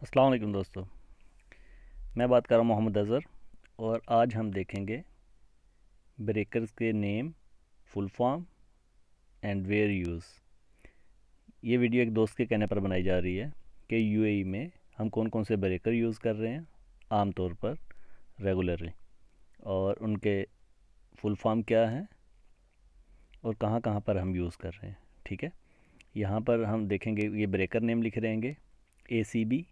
अस्सलाम वालेकुम दोस्तों। मैं बात कर रहा हूँ मोहम्मद अज़हर और आज हम देखेंगे ब्रेकर्स के name, full form and where use. ये वीडियो एक दोस्त के कहने पर बनाई जा रही है कि यूएई में हम कौन कौन से ब्रेकर यूज़ कर रहे हैं आम तौर पर रेगुलरली, और उनके फुल फॉर्म क्या हैं और कहाँ कहाँ पर हम यूज़ कर रहे हैं। ठीक है, यहाँ पर हम देखेंगे ये ब्रेकर नेम लिख रहेंगे: ACB,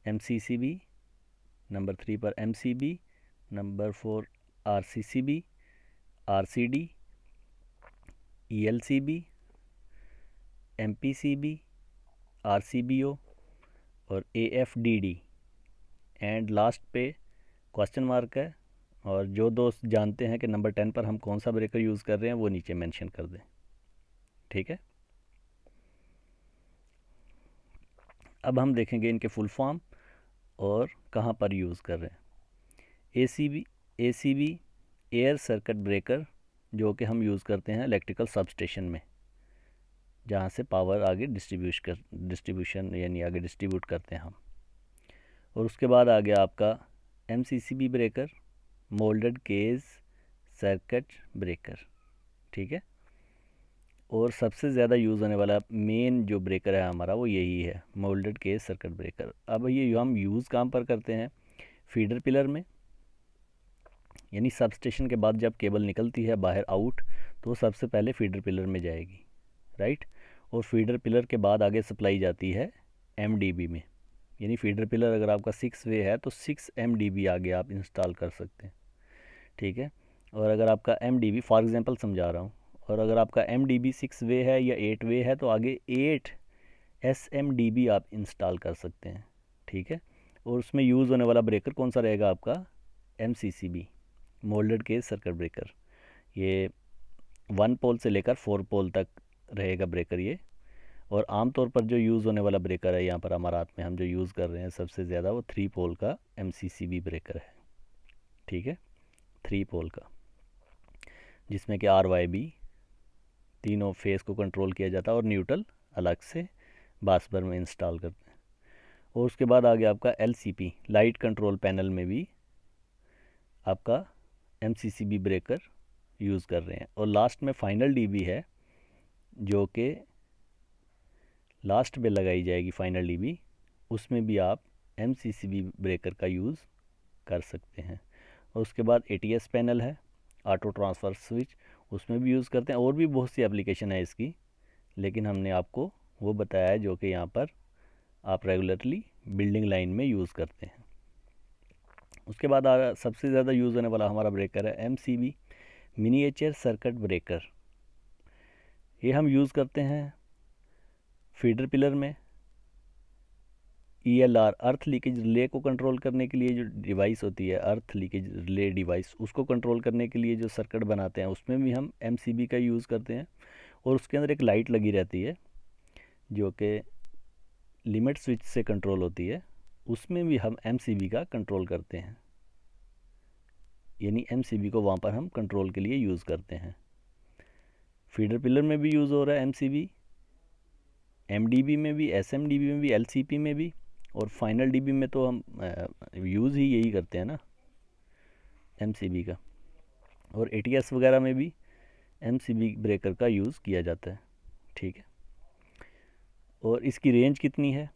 MCCB, नंबर 3 पर MCB, number 4 RCCB, RCD, ELCB, MPCB, RCBO और AFDD, एंड लास्ट पे क्वेश्चन मार्क है। और जो दोस्त जानते हैं कि नंबर 10 पर हम कौन सा ब्रेकर यूज़ कर रहे हैं वो नीचे मेंशन कर दें। ठीक है, अब हम देखेंगे इनके फुल फॉर्म और कहाँ पर यूज़ कर रहे हैं। ACB एयर सर्किट ब्रेकर, जो कि हम यूज़ करते हैं इलेक्ट्रिकल सबस्टेशन में, जहाँ से पावर आगे डिस्ट्रीब्यूशन यानी आगे डिस्ट्रीब्यूट करते हैं हम। और उसके बाद आ गया आपका MCCB breaker, moulded case circuit breaker. ठीक है, और सबसे ज़्यादा यूज़ होने वाला मेन जो ब्रेकर है हमारा वो यही है, मोल्डेड केज सर्किट ब्रेकर। अब ये हम यूज़ कहाँ पर करते हैं? फीडर पिलर में, यानी सब स्टेशन के बाद जब केबल निकलती है बाहर आउट, तो सबसे पहले फीडर पिलर में जाएगी, राइट। और फीडर पिलर के बाद आगे सप्लाई जाती है MDB में, यानी फीडर पिलर अगर आपका 6 वे है तो 6 MDB आगे आप इंस्टॉल कर सकते हैं। ठीक है, और अगर आपका MDB फॉर एग्जांपल समझा रहा हूँ, और अगर आपका MDB 6 वे है या 8 वे है तो आगे 8 SMDB आप इंस्टॉल कर सकते हैं। ठीक है, और उसमें यूज़ होने वाला ब्रेकर कौन सा रहेगा? आपका MCCB, moulded case circuit breaker. ये 1 पोल से लेकर 4 पोल तक रहेगा ब्रेकर ये। और आमतौर पर जो यूज़ होने वाला ब्रेकर है यहाँ पर हमारे हाथ में हम जो यूज़ कर रहे हैं सबसे ज़्यादा, वो 3 पोल का MCCB ब्रेकर है। ठीक है, 3 पोल का, जिसमें कि RYB तीनों फेस को कंट्रोल किया जाता है और न्यूट्रल अलग से बास भर में इंस्टॉल करते हैं। और उसके बाद आ गया आपका LCP, लाइट कंट्रोल पैनल में भी आपका MCCB ब्रेकर यूज़ कर रहे हैं। और लास्ट में फाइनल DB है, जो कि लास्ट पे लगाई जाएगी फाइनल DB, उसमें भी आप MCCB ब्रेकर का यूज़ कर सकते हैं। और उसके बाद ATS पैनल है, ऑटो ट्रांसफ़र स्विच, उसमें भी यूज़ करते हैं। और भी बहुत सी एप्लीकेशन है इसकी, लेकिन हमने आपको वो बताया है जो कि यहाँ पर आप रेगुलरली बिल्डिंग लाइन में यूज़ करते हैं। उसके बाद सबसे ज़्यादा यूज़ होने वाला हमारा ब्रेकर है MCB, मिनिएचर सर्किट ब्रेकर। ये हम यूज़ करते हैं फीडर पिलर में। ELR, अर्थ लीकेज रिले को कंट्रोल करने के लिए जो डिवाइस होती है, अर्थ लीकेज रिले डिवाइस, उसको कंट्रोल करने के लिए जो सर्किट बनाते हैं उसमें भी हम MCB का यूज़ करते हैं। और उसके अंदर एक लाइट लगी रहती है जो कि लिमिट स्विच से कंट्रोल होती है, उसमें भी हम MCB का कंट्रोल करते हैं, यानी MCB को वहाँ पर हम कंट्रोल के लिए यूज़ करते हैं। फीडर पिलर में भी यूज़ हो रहा है MCB, MDB में भी, SMDB में भी, LCP में भी, और फाइनल DB में तो हम यूज़ ही यही करते हैं ना MCB का। और ATS वगैरह में भी MCB ब्रेकर का यूज़ किया जाता है। ठीक है, और इसकी रेंज कितनी है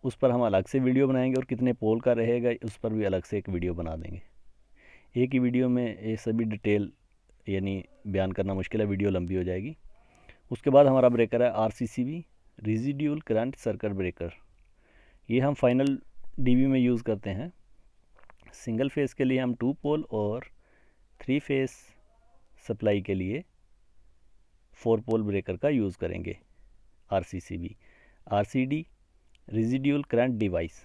उस पर हम अलग से वीडियो बनाएंगे, और कितने पोल का रहेगा उस पर भी अलग से एक वीडियो बना देंगे। एक ही वीडियो में ये सभी डिटेल यानी बयान करना मुश्किल है, वीडियो लंबी हो जाएगी। उसके बाद हमारा ब्रेकर है RCCB, residual current circuit breaker. ये हम फाइनल DB में यूज़ करते हैं। सिंगल फेस के लिए हम 2 पोल, और 3 फेस सप्लाई के लिए 4 पोल ब्रेकर का यूज़ करेंगे RCCB। RCD, residual current device,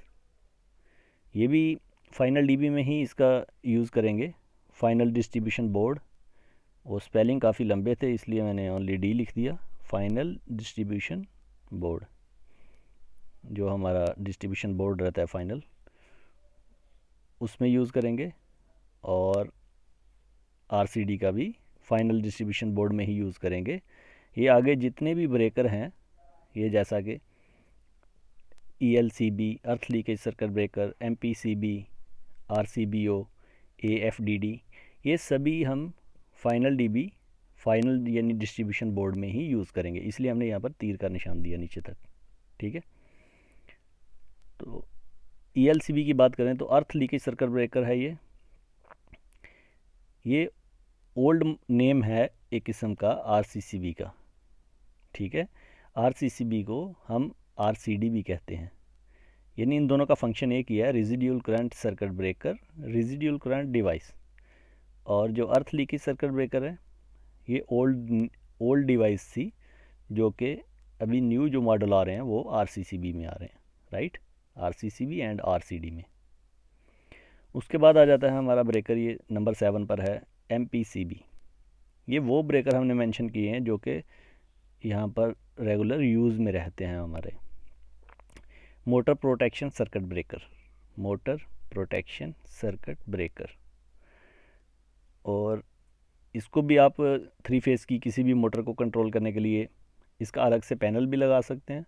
ये भी फाइनल DB में ही इसका यूज़ करेंगे। फाइनल डिस्ट्रीब्यूशन बोर्ड, वो स्पेलिंग काफ़ी लंबे थे इसलिए मैंने ओनली D लिख दिया। फाइनल डिस्ट्रीब्यूशन बोर्ड, जो हमारा डिस्ट्रीब्यूशन बोर्ड रहता है फाइनल, उसमें यूज़ करेंगे। और RCD का भी फाइनल डिस्ट्रीब्यूशन बोर्ड में ही यूज़ करेंगे। ये आगे जितने भी ब्रेकर हैं, ये जैसा कि ELCB, अर्थ leakage circuit breaker, MPCB, RCBO, AFDD, ये सभी हम फाइनल DB, फाइनल यानी डिस्ट्रीब्यूशन बोर्ड में ही यूज़ करेंगे, इसलिए हमने यहाँ पर तीर का निशान दिया नीचे तक। ठीक है, तो ELCB की बात करें तो अर्थ लीकेज सर्किट ब्रेकर है ये ओल्ड नेम है एक किस्म का RCCB का। ठीक है, RCCB को हम RCD भी कहते हैं, यानी इन दोनों का फंक्शन एक ही है, residual current circuit breaker, residual current device. और जो अर्थ लीकेज सर्किट ब्रेकर है ये ओल्ड डिवाइस थी, जो कि अभी न्यू जो मॉडल आ रहे हैं वो RCCB में आ रहे हैं, राइट, RCCB एंड RCD में। उसके बाद आ जाता है हमारा ब्रेकर, ये नंबर 7 पर है MPCB। ये वो ब्रेकर हमने मेंशन किए हैं जो कि यहाँ पर रेगुलर यूज़ में रहते हैं हमारे। Motor protection circuit breaker, motor protection circuit breaker, और इसको भी आप 3 फेज़ की किसी भी मोटर को कंट्रोल करने के लिए इसका अलग से पैनल भी लगा सकते हैं,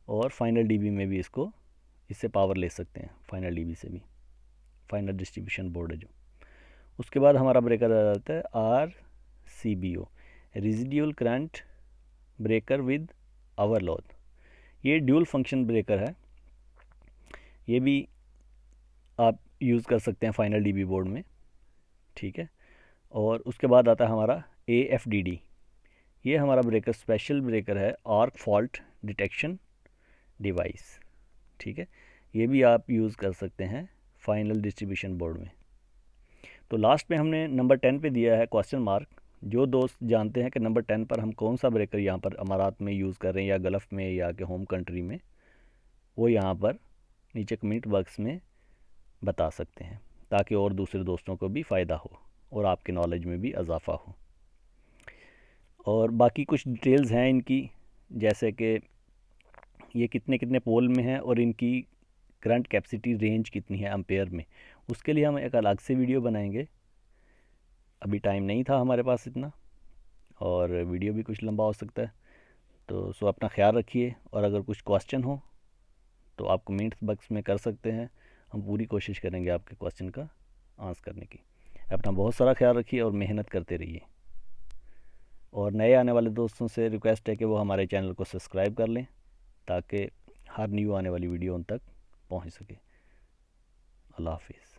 और फाइनल DB में भी इससे पावर ले सकते हैं, फाइनल DB से भी, फाइनल डिस्ट्रीब्यूशन बोर्ड है जो। उसके बाद हमारा ब्रेकर आ जाता है RCBO, residual current breaker with overload. ये ड्यूल फंक्शन ब्रेकर है, ये भी आप यूज़ कर सकते हैं फाइनल DB बोर्ड में। ठीक है, और उसके बाद आता है हमारा AFDD। ये हमारा ब्रेकर स्पेशल ब्रेकर है, आर्क फॉल्ट डिटेक्शन डिवाइस। ठीक है, ये भी आप यूज़ कर सकते हैं फाइनल डिस्ट्रीब्यूशन बोर्ड में। तो लास्ट में हमने नंबर 10 पे दिया है क्वेश्चन मार्क। जो दोस्त जानते हैं कि नंबर 10 पर हम कौन सा ब्रेकर यहाँ पर अमारात में यूज़ कर रहे हैं, या गल्फ़ में, या कि होम कंट्री में, वो यहाँ पर नीचे कमेंट बॉक्स में बता सकते हैं, ताकि और दूसरे दोस्तों को भी फ़ायदा हो और आपके नॉलेज में भी इजाफ़ा हो। और बाकी कुछ डिटेल्स हैं इनकी, जैसे कि ये कितने कितने पोल में है और इनकी करंट कैपेसिटी रेंज कितनी है एम्पेयर में, उसके लिए हम एक अलग से वीडियो बनाएंगे। अभी टाइम नहीं था हमारे पास इतना, और वीडियो भी कुछ लंबा हो सकता है। तो अपना ख्याल रखिए, और अगर कुछ क्वेश्चन हो तो आप कमेंट्स बॉक्स में कर सकते हैं, हम पूरी कोशिश करेंगे आपके क्वेश्चन का आंसर करने की। अपना बहुत सारा ख्याल रखिए और मेहनत करते रहिए। और नए आने वाले दोस्तों से रिक्वेस्ट है कि वो हमारे चैनल को सब्सक्राइब कर लें, ताकि हर न्यू आने वाली वीडियो उन तक पहुंच सके। अल्लाह हाफिज़।